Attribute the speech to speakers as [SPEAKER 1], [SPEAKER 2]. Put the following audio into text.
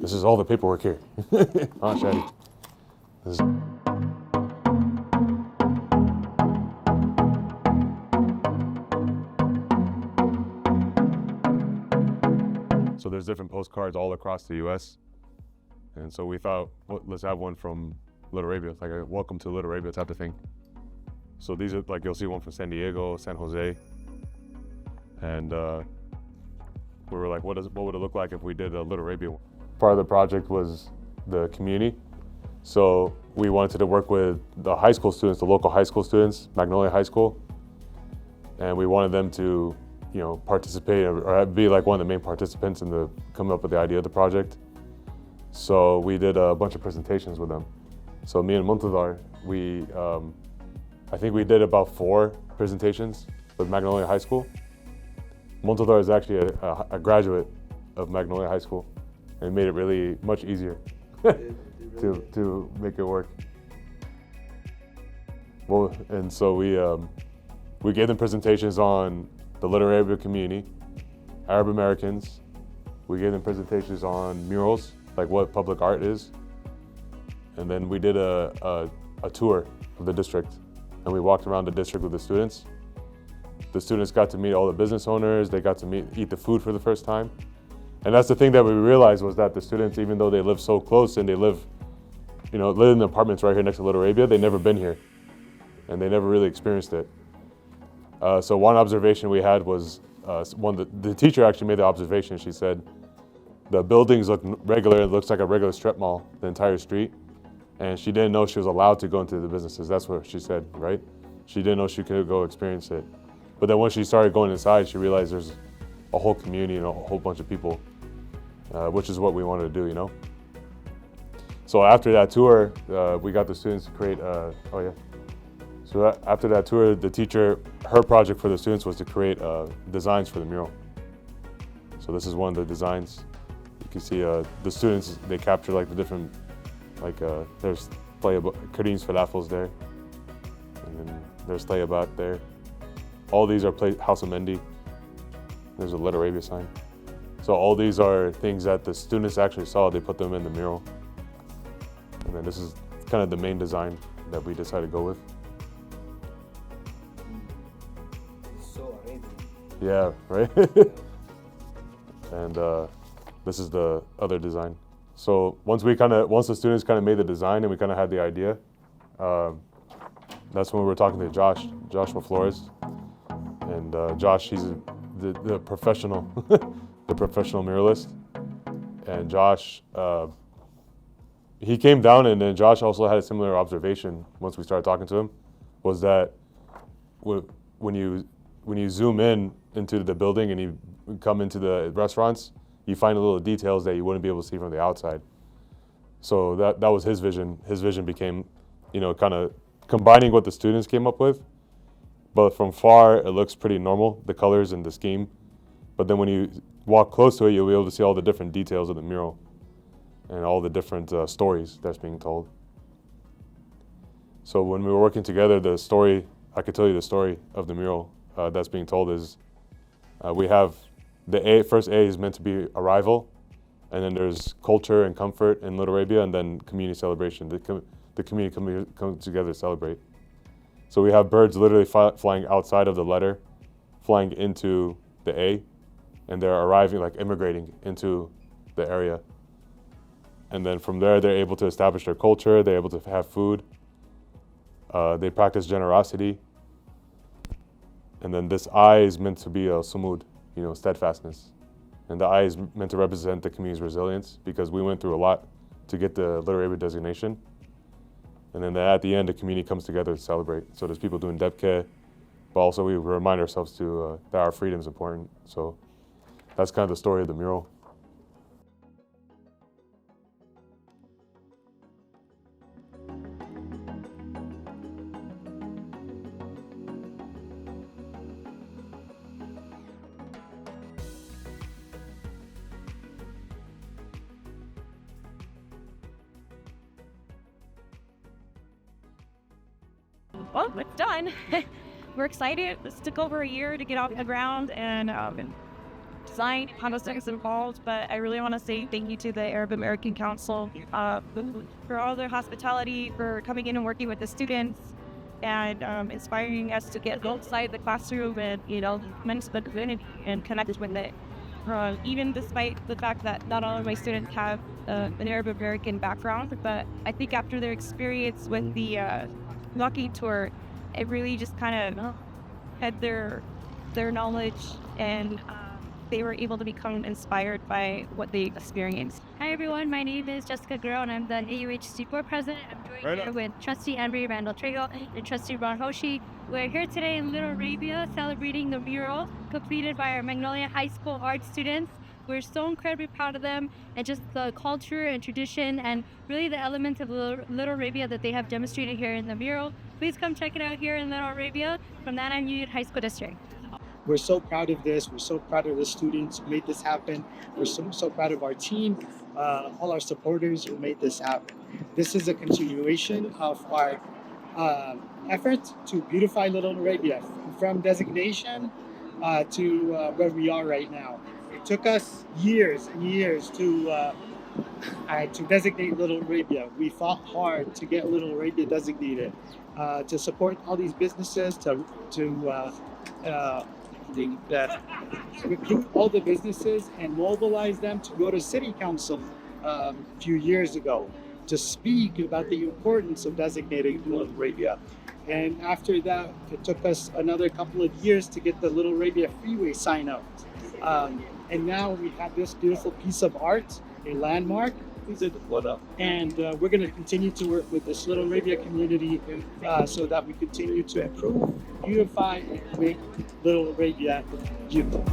[SPEAKER 1] This is all the paperwork here. Ah, Shadi. This is... So there's different postcards all across the U.S. And so we thought, well, let's have one from Little Arabia, like a welcome to Little Arabia type of thing. So these are, like, you'll see one from San Diego, San Jose. And we were like, what would it look like if we did a Little Arabia one? Part of the project was the community. So we wanted to work with the high school students, the local high school students, Magnolia High School. And we wanted them to, you know, participate or be like one of the main participants in the coming up with the idea of the project. So we did a bunch of presentations with them. So me and Muntadhar, I think we did about 4 presentations with Magnolia High School. Muntadhar is actually a graduate of Magnolia High School, and it made it really much easier to make it work. Well, and so we gave them presentations on the Little Arabia community, Arab Americans. We gave them presentations on murals, like what public art is. And then we did a tour of the district, and we walked around the district with the students. The students got to meet all the business owners, they got to eat the food for the first time. And that's the thing that we realized, was that the students, even though they live so close and they live in the apartments right here next to Little Arabia, they've never been here. And they never really experienced it. So one observation we had was, the teacher actually made the observation. She said, the buildings look regular, it looks like a regular strip mall, the entire street. And she didn't know she was allowed to go into the businesses. That's what she said, right? She didn't know she could go experience it. But then once she started going inside, she realized there's a whole community and a whole bunch of people, which is what we wanted to do, you know? So after that tour, we got the students to create, So after that tour, the teacher, her project for the students was to create designs for the mural. So this is one of the designs. You can see the students, they capture like the different, there's Karim's falafels there, and then there's Tayyibat there. All these are House of Mendi. There's a Little Arabia sign. So all these are things that the students actually saw, they put them in the mural. And then this is kind of the main design that we decided to go with.
[SPEAKER 2] So Arabian.
[SPEAKER 1] Yeah, right? And this is the other design. So once the students kind of made the design and we kind of had the idea, that's when we were talking to Joshua Flores. And Josh, he's the professional, the professional muralist. And Josh, he came down, and then Josh also had a similar observation once we started talking to him, was that when you zoom into the building and you come into the restaurants, you find little details that you wouldn't be able to see from the outside. So that was his vision. His vision became, kind of combining what the students came up with, but from far it looks pretty normal, the colors and the scheme. But then when you walk close to it, you'll be able to see all the different details of the mural and all the different stories that's being told. So when we were working together, I could tell you the story of the mural that's being told is, we have first A is meant to be arrival, and then there's culture and comfort in Little Arabia, and then community celebration. The community come together to celebrate. So we have birds literally flying outside of the letter, flying into the A, and they're arriving, like immigrating into the area. And then from there, they're able to establish their culture, they're able to have food, they practice generosity. And then this I is meant to be a sumud, steadfastness. And the I is meant to represent the community's resilience, because we went through a lot to get the Little Arabia designation. And then at the end, the community comes together to celebrate. So there's people doing debke, but also we remind ourselves that our freedom is important. So that's kind of the story of the mural.
[SPEAKER 3] Well, it's done. We're excited. This took over a year to get off the ground, and design, how to get involved, but I really want to say thank you to the Arab American Council for all their hospitality, for coming in and working with the students, and inspiring us to get outside the classroom and, mentor the community and connect with it. Even despite the fact that not all of my students have an Arab American background, but I think after their experience with the walking tour, it really just kind of had their knowledge, and they were able to become inspired by what they experienced.
[SPEAKER 4] Hi everyone, my name is Jessica Guerrero and I'm the AUHC board president. I'm joined here with Trustee Embry Randall Trigo and Trustee Ron Hoshi. We're here today in Little Arabia celebrating the mural completed by our Magnolia High School art students. We're so incredibly proud of them and just the culture and tradition and really the elements of Little Arabia that they have demonstrated here in the mural. Please come check it out here in Little Arabia from the Anaheim Union High School District.
[SPEAKER 2] We're so proud of this. We're so proud of the students who made this happen. We're so proud of our team, all our supporters who made this happen. This is a continuation of our effort to beautify Little Arabia from designation to where we are right now. It took us years and years to designate Little Arabia. We fought hard to get Little Arabia designated, to support all these businesses, to recruit all the businesses and mobilize them to go to City Council a few years ago to speak about the importance of designating Little Arabia. And after that, it took us another couple of years to get the Little Arabia Freeway sign out. And now we have this beautiful piece of art, a landmark. And we're going to continue to work with this Little Arabia community so that we continue to improve, beautify, and make Little Arabia beautiful.